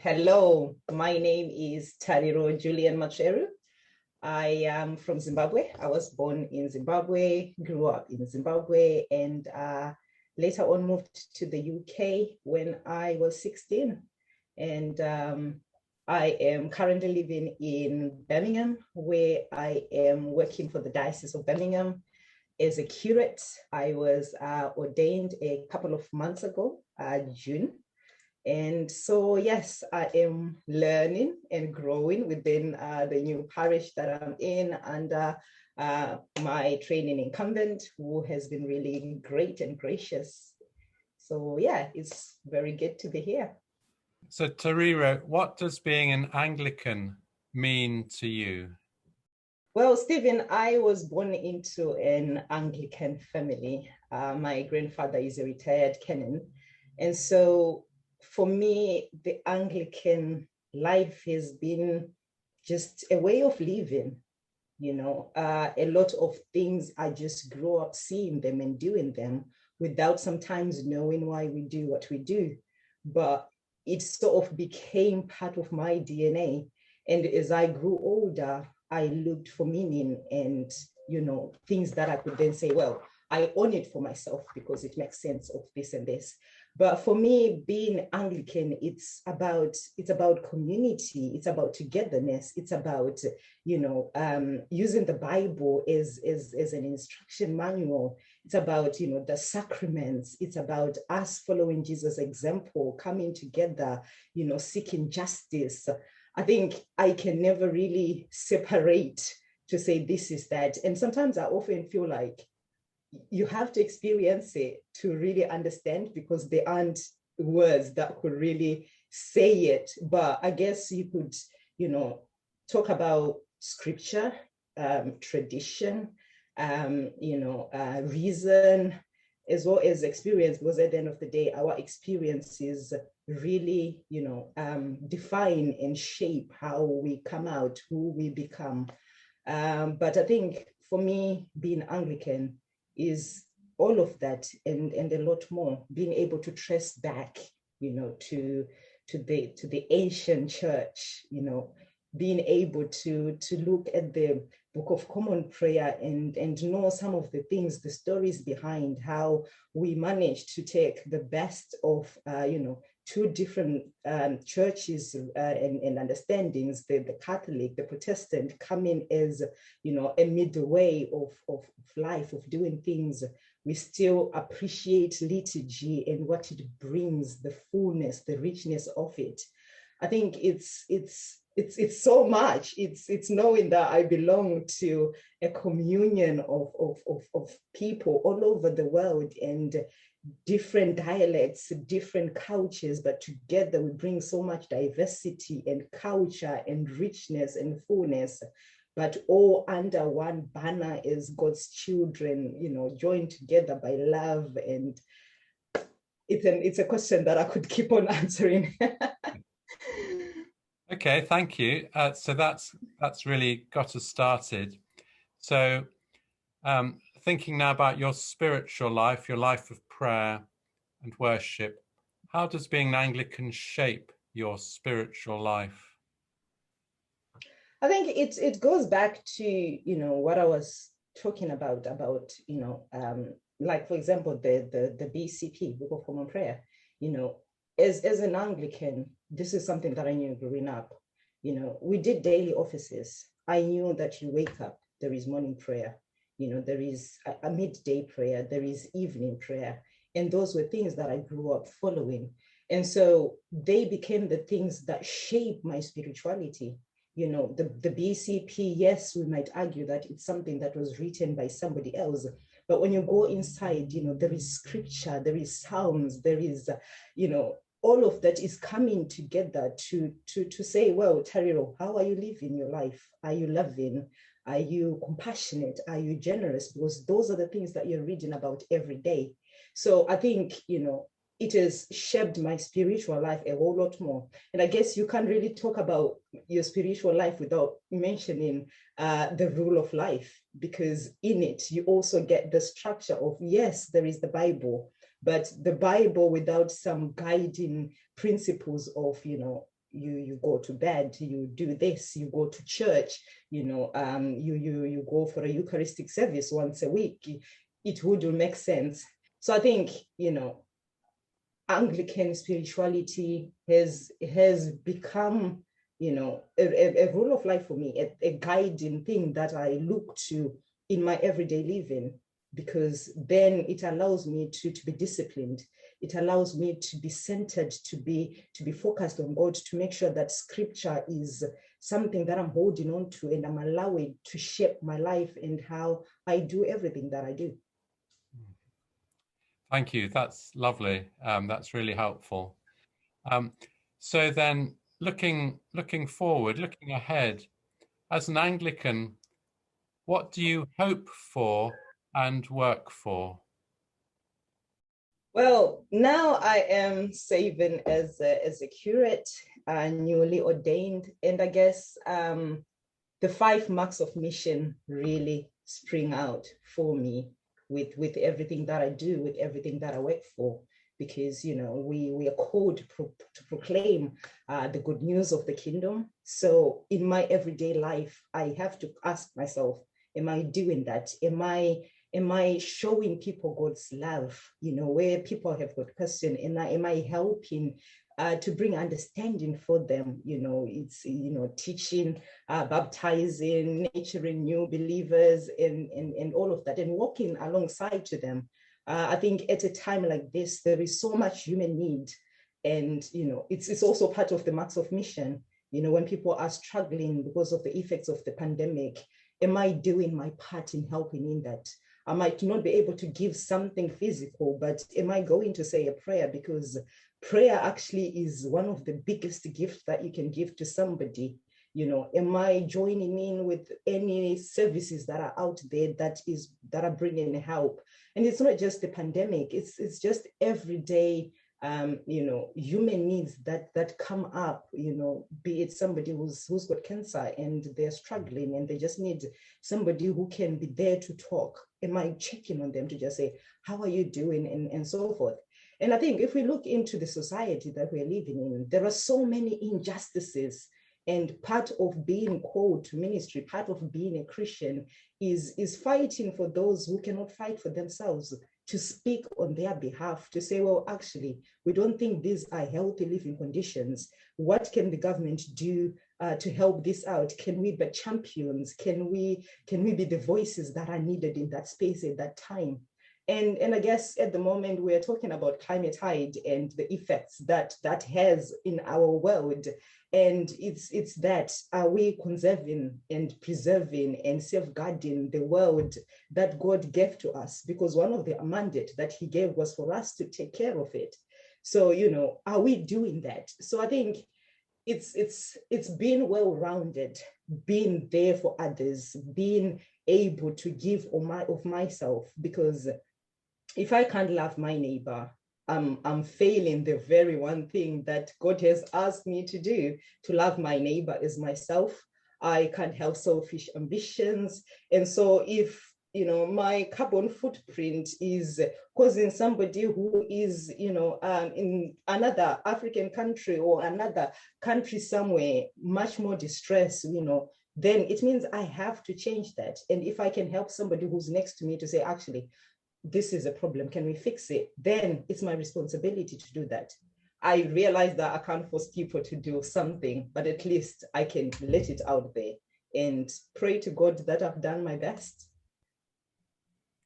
Hello, my name is Tariro Matsveru. I am from Zimbabwe. I was born in Zimbabwe, grew up in Zimbabwe, and later on moved to the UK when I was 16. And I am currently living in Birmingham, where I am working for the Diocese of Birmingham as a curate. I was ordained a couple of months ago, June. And so, yes, I am learning and growing within the new parish that I'm in under my training incumbent, who has been really great and gracious. So, yeah, it's very good to be here. So, Tariro, what does being an Anglican mean to you? Well, Stephen, I was born into an Anglican family. My grandfather is a retired canon. And so for me, the Anglican life has been just a way of living. A lot of things I just grew up seeing them and doing them without sometimes knowing why we do what we do. But it sort of became part of my DNA. And as I grew older, I looked for meaning and, things that I could then say, well, I own it for myself because it makes sense of this and this. But for me, being Anglican, it's about community, it's about togetherness, it's about, using the Bible as an instruction manual. It's about, the sacraments. It's about us following Jesus' example, coming together, seeking justice. I think I can never really separate to say this is that. And sometimes I often feel like you have to experience it to really understand, because there aren't words that could really say it. But I guess you could, talk about scripture, tradition, reason, as well as experience, because at the end of the day, our experiences really, define and shape how we come out, who we become. But I think for me, being Anglican is all of that and a lot more, being able to trace back, to the ancient church, being able to look at the Book of Common Prayer and know some of the things, the stories behind how we managed to take the best of, two different churches and understandings, the Catholic, the Protestant, coming as, a middle way of life, of doing things. We still appreciate liturgy and what it brings, the fullness, the richness of it. I think it's so much. It's knowing that I belong to a communion of people all over the world, and different dialects, different cultures, but together we bring so much diversity and culture and richness and fullness, but all under one banner as God's children, joined together by love. And it's a question that I could keep on answering. Okay, thank you. So that's really got us started. So thinking now about your spiritual life, your life of prayer and worship, how does being an Anglican shape your spiritual life? I think it goes back to, what I was talking about, like, for example, the BCP, Book of Common Prayer, as an Anglican, this is something that I knew growing up. We did daily offices. I knew that you wake up, there is morning prayer, there is a midday prayer, there is evening prayer. And those were things that I grew up following. And so they became the things that shape my spirituality. The BCP, yes, we might argue that it's something that was written by somebody else. But when you go inside, there is scripture, there is Psalms, there is, all of that is coming together to say, well, Tariro, how are you living your life? Are you loving? Are you compassionate? Are you generous? Because those are the things that you're reading about every day. So I think, it has shaped my spiritual life a whole lot more. And I guess you can't really talk about your spiritual life without mentioning the rule of life, because in it, you also get the structure of, yes, there is the Bible, but the Bible without some guiding principles of, you go to bed, you do this, you go to church, you go for a Eucharistic service once a week. It wouldn't make sense. So I think, Anglican spirituality has become, a rule of life for me, a guiding thing that I look to in my everyday living, because then it allows me to be disciplined. It allows me to be centered, to be focused on God, to make sure that scripture is something that I'm holding on to, and I'm allowing to shape my life and how I do everything that I do. Thank you. That's lovely. That's really helpful. So then, looking forward, looking ahead, as an Anglican, what do you hope for and work for? Well, now I am serving as a curate, newly ordained, and I guess the 5 marks of mission really spring out for me with everything that I do, with everything that I work for, because we are called to proclaim the good news of the kingdom. So in my everyday life, I have to ask myself, am I doing that? Am I showing people God's love? Where people have got questions, am I helping to bring understanding for them? It's teaching, baptizing, nurturing new believers, and all of that, and walking alongside to them. I think at a time like this, there is so much human need, and it's also part of the marks of mission. When people are struggling because of the effects of the pandemic, am I doing my part in helping in that? I might not be able to give something physical, but am I going to say a prayer? Because prayer actually is one of the biggest gifts that you can give to somebody. Am I joining in with any services that are out there that are bringing help? And it's not just the pandemic, it's just everyday human needs that come up, be it somebody who's got cancer and they're struggling and they just need somebody who can be there to talk. Am I checking on them to just say, how are you doing, and so forth? And I think if we look into the society that we're living in, there are so many injustices, and part of being called to ministry, part of being a Christian is fighting for those who cannot fight for themselves, to speak on their behalf, to say, well, actually, we don't think these are healthy living conditions. What can the government do to help this out? Can we be champions? Can we be the voices that are needed in that space at that time? And I guess at the moment we're talking about climate tide and the effects that has in our world. And it's that, are we conserving and preserving and safeguarding the world that God gave to us? Because one of the mandate that he gave was for us to take care of it. So, are we doing that? So I think it's being well-rounded, being there for others, being able to give of myself, because if I can't love my neighbor, I'm failing the very one thing that God has asked me to do, to love my neighbor as myself. I can't have selfish ambitions. And so if my carbon footprint is causing somebody who is in another African country or another country somewhere much more distress, then it means I have to change that. And if I can help somebody who's next to me to say, actually, this is a problem, can we fix it? Then it's my responsibility to do that. I realize that I can't force people to do something, but at least I can let it out there and pray to God that I've done my best.